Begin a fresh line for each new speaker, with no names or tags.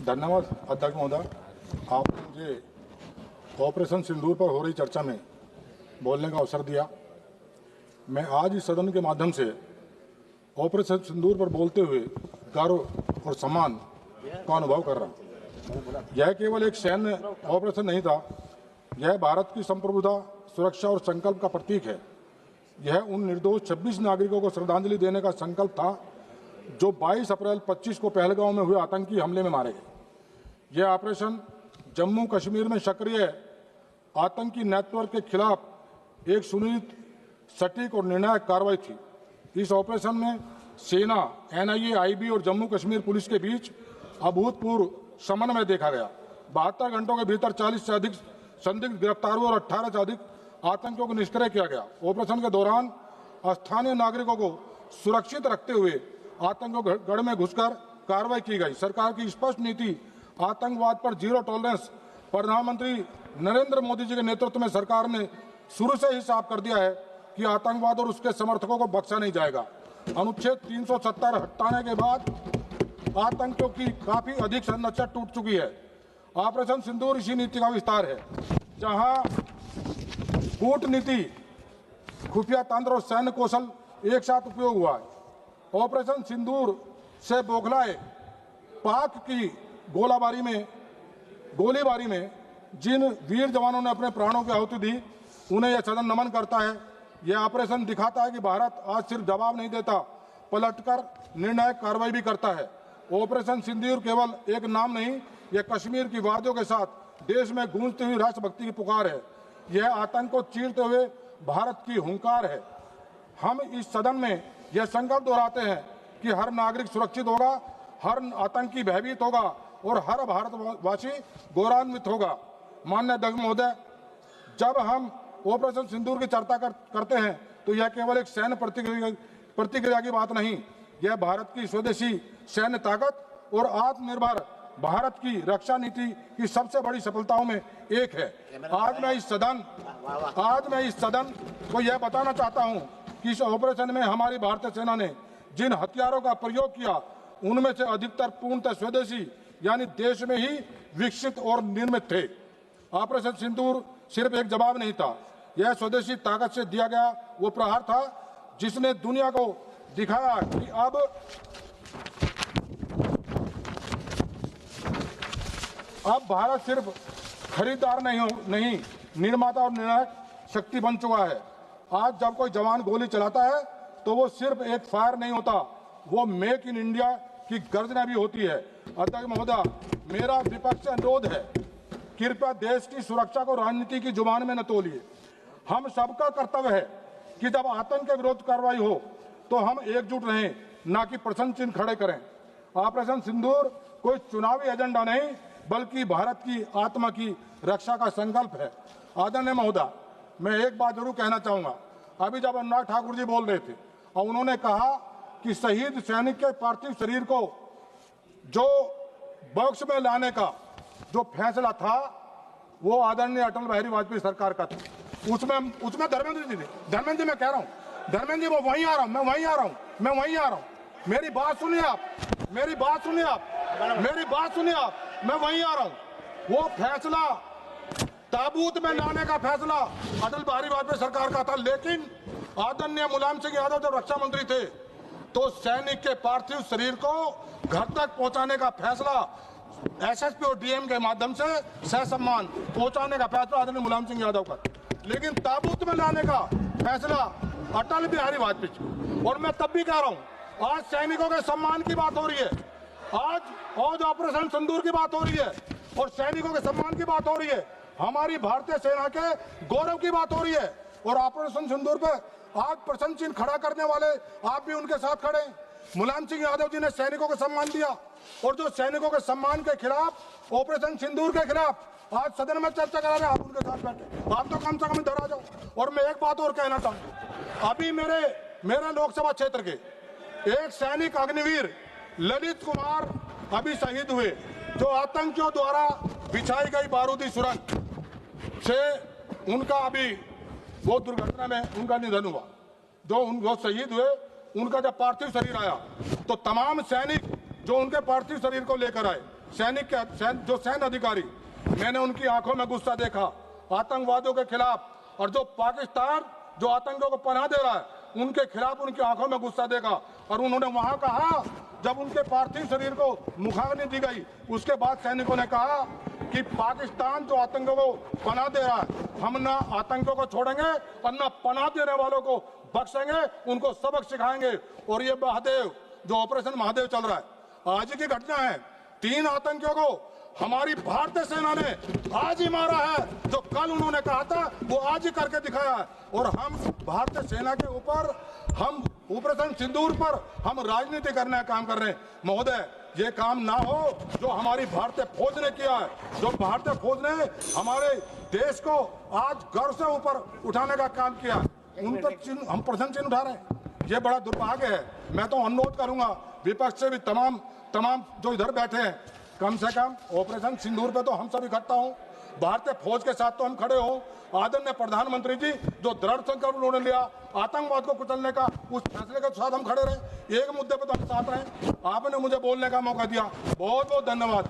धन्यवाद अध्यक्ष महोदय। आपने मुझे ऑपरेशन सिंदूर पर हो रही चर्चा में बोलने का अवसर दिया। मैं आज इस सदन के माध्यम से ऑपरेशन सिंदूर पर बोलते हुए गर्व और सम्मान का अनुभव कर रहा हूँ। यह केवल एक सैन्य ऑपरेशन नहीं था, यह भारत की संप्रभुता, सुरक्षा और संकल्प का प्रतीक है। यह उन निर्दोष 26 नागरिकों को श्रद्धांजलि देने का संकल्प था जो 22 अप्रैल 25 को पहलगांव में हुए आतंकी हमले में मारे गए। यह ऑपरेशन जम्मू कश्मीर में सक्रिय आतंकी नेटवर्क के खिलाफ एक सुनिश्चित, सटीक और निर्णायक कार्रवाई थी। इस ऑपरेशन में सेना, NIA, IB और जम्मू कश्मीर पुलिस के बीच अभूतपूर्व समन्वय देखा गया। 72 घंटों के भीतर 40 से अधिक संदिग्ध गिरफ्तार हुए और 18 से अधिक आतंकियों को निष्क्रिय किया गया। ऑपरेशन के दौरान स्थानीय नागरिकों को सुरक्षित रखते हुए आतंकियों के गढ़ में घुसकर कार्रवाई की गई। सरकार की स्पष्ट नीति आतंकवाद पर जीरो टॉलरेंस। प्रधानमंत्री नरेंद्र मोदी जी के नेतृत्व में सरकार ने शुरू से ही साफ कर दिया है कि आतंकवाद और उसके समर्थकों को बख्शा नहीं जाएगा। अनुच्छेद 370 हटाने के बाद आतंकियों की काफी अधिक संरचना टूट चुकी है। ऑपरेशन सिंदूर इसी नीति का विस्तार है, जहां कूटनीति, खुफिया तंत्र और सैन्य कौशल एक साथ उपयोग हुआ है। ऑपरेशन सिंदूर से बौखलाए पाक की गोलीबारी में जिन वीर जवानों ने अपने प्राणों की आहुति दी, उन्हें यह सदन नमन करता है। यह ऑपरेशन दिखाता है कि भारत आज सिर्फ जवाब नहीं देता, पलटकर निर्णायक कार्रवाई भी करता है। ऑपरेशन सिंदूर केवल एक नाम नहीं, यह कश्मीर की वादियों के साथ देश में गूंजती हुई राष्ट्रभक्ति की पुकार है। यह आतंक को चीरते हुए भारत की हुंकार है। हम इस सदन में यह संकल्प दोहराते हैं कि हर नागरिक सुरक्षित होगा, हर आतंकी भयभीत होगा और हर भारतवासी गौरवान्वित होगा। माननीय अध्यक्ष महोदय, जब हम ऑपरेशन सिंदूर की चर्चा करते हैं तो यह केवल एक सैन्य प्रतिक्रिया की बात नहीं, यह भारत की स्वदेशी सैन्य ताकत और आत्मनिर्भर भारत की रक्षा नीति की सबसे बड़ी सफलताओं में एक है। आज मैं इस सदन को यह बताना चाहता हूं कि इस ऑपरेशन में हमारी भारतीय सेना ने जिन हथियारों का प्रयोग किया, उनमें से अधिकतर पूर्णतः स्वदेशी यानी देश में ही विकसित और निर्मित थे। ऑपरेशन सिंदूर सिर्फ एक जवाब नहीं था, यह स्वदेशी ताकत से दिया गया वो प्रहार था जिसने दुनिया को दिखाया कि अब भारत सिर्फ खरीदार नहीं, निर्माता और निर्णायक शक्ति बन चुका है। आज जब कोई जवान गोली चलाता है तो वो सिर्फ एक फायर नहीं होता, वो मेक इन इंडिया की गर्जना भी होती है। अध्यक्ष महोदय, मेरा विपक्ष से अनुरोध है, कृपया देश की सुरक्षा को राजनीति की जुबान में न तोलिए। हम सबका कर्तव्य है कि जब आतंक के विरुद्ध कार्रवाई हो तो हम एकजुट रहें, ना कि प्रश्न चिन्ह खड़े करें। ऑपरेशन सिंदूर कोई चुनावी एजेंडा नहीं, बल्कि भारत की आत्मा की रक्षा का संकल्प है। आदरणीय महोदय, मैं एक बात जरूर कहना चाहूंगा। अभी जब अनुराग ठाकुर जी बोल रहे थे और उन्होंने कहा कि शहीद सैनिक के पार्थिव शरीर को जो बॉक्स में लाने का जो फैसला था वो आदरणीय अटल बिहारी वाजपेयी सरकार का था। उसमें धर्मेंद्र जी मैं कह रहा हूँ, धर्मेंद्र जी, वो वहीं आ रहा हूँ। मेरी बात सुनिए आप, मैं वहीं आ रहा हूँ। वो फैसला, ताबूत में लाने का फैसला अटल बिहारी वाजपेयी सरकार का था, लेकिन आदरणीय मुलायम सिंह यादव जब रक्षा मंत्री थे तो सैनिक के पार्थिव शरीर को घर तक पहुंचाने का फैसला SSP और DM के माध्यम से सहसम्मान पहुंचाने का फैसला आदरणीय मुलायम सिंह यादव का, लेकिन ताबूत में लाने का फैसला अटल बिहारी वाजपेयी। और मैं तब भी कह रहा हूँ, आज सैनिकों के सम्मान की बात हो रही है, आज ऑपरेशन सिंदूर की बात हो रही है और सैनिकों के सम्मान की बात हो रही है, हमारी भारतीय सेना के गौरव की बात हो रही है। और ऑपरेशन सिंदूर पे आज प्रश्न चिन्ह खड़ा करने वाले आप भी उनके साथ खड़े। मुलायम सिंह यादव जी ने सैनिकों को सम्मान दिया और जो सैनिकों के सम्मान के खिलाफ, ऑपरेशन सिंदूर के खिलाफ आज सदन में चर्चा करा रहे, आप उनके साथ बैठे, आप तो कम से कम इधर आ जाओ। और मैं एक बात और कहना चाहूंगा, अभी मेरे लोकसभा क्षेत्र के एक सैनिक अग्निवीर ललित कुमार अभी शहीद हुए, जो आतंकियों द्वारा बिछाई गई बारूदी सुरंग से उनका अभी वो दुर्घटना में उनका निधन हुआ। जो शहीद हुए, उनका जब पार्थिव शरीर आया तो तमाम सैनिक जो उनके पार्थिव शरीर को लेकर आए, जो सैन्य अधिकारी, मैंने उनकी आंखों में गुस्सा देखा आतंकवादियों के खिलाफ, और जो पाकिस्तान जो आतंकियों को पनाह दे रहा है उनके खिलाफ उनकी आंखों में गुस्सा देखा। और उन्होंने वहां कहा, जब उनके पार्थिव शरीर को मुखाग्नि दी गई, उसके बाद सैनिकों ने कहा कि पाकिस्तान जो आतंकियों को पनाह दे रहा है, हम ना आतंकियों को छोड़ेंगे और ना पनाह देने वालों को बख्शेंगे, उनको सबक सिखाएंगे। और ये महादेव जो ऑपरेशन महादेव चल रहा है, आज की घटना है, 3 आतंकियों को हमारी भारतीय सेना ने आज ही मारा है। जो कल उन्होंने कहा था वो आज ही करके दिखाया है। और हम भारतीय सेना के ऊपर, हम ऑपरेशन सिंदूर पर हम राजनीति करने का काम कर रहे हैं। महोदय, ये काम ना हो जो हमारी भारतीय फौज ने किया है, जो भारतीय फौज ने हमारे देश को आज गर्व से ऊपर उठाने का काम किया, उन पर हम प्रश्न चिन्ह उठा रहे हैं। ये बड़ा दुर्भाग्य है। मैं तो अनुरोध करूंगा विपक्ष से भी, तमाम जो इधर बैठे हैं, कम से कम ऑपरेशन सिंदूर पे तो हम सब इकट्ठा हों, भारतीय फौज के साथ तो हम खड़े हों। आदरणीय प्रधानमंत्री जी जो दृढ़ संकल्प उन्होंने लिया आतंकवाद को कुचलने का, उस फैसले के साथ हम खड़े रहे। एक मुद्दे पर तो हम साथ रहे। आपने मुझे बोलने का मौका दिया, बहुत बहुत धन्यवाद।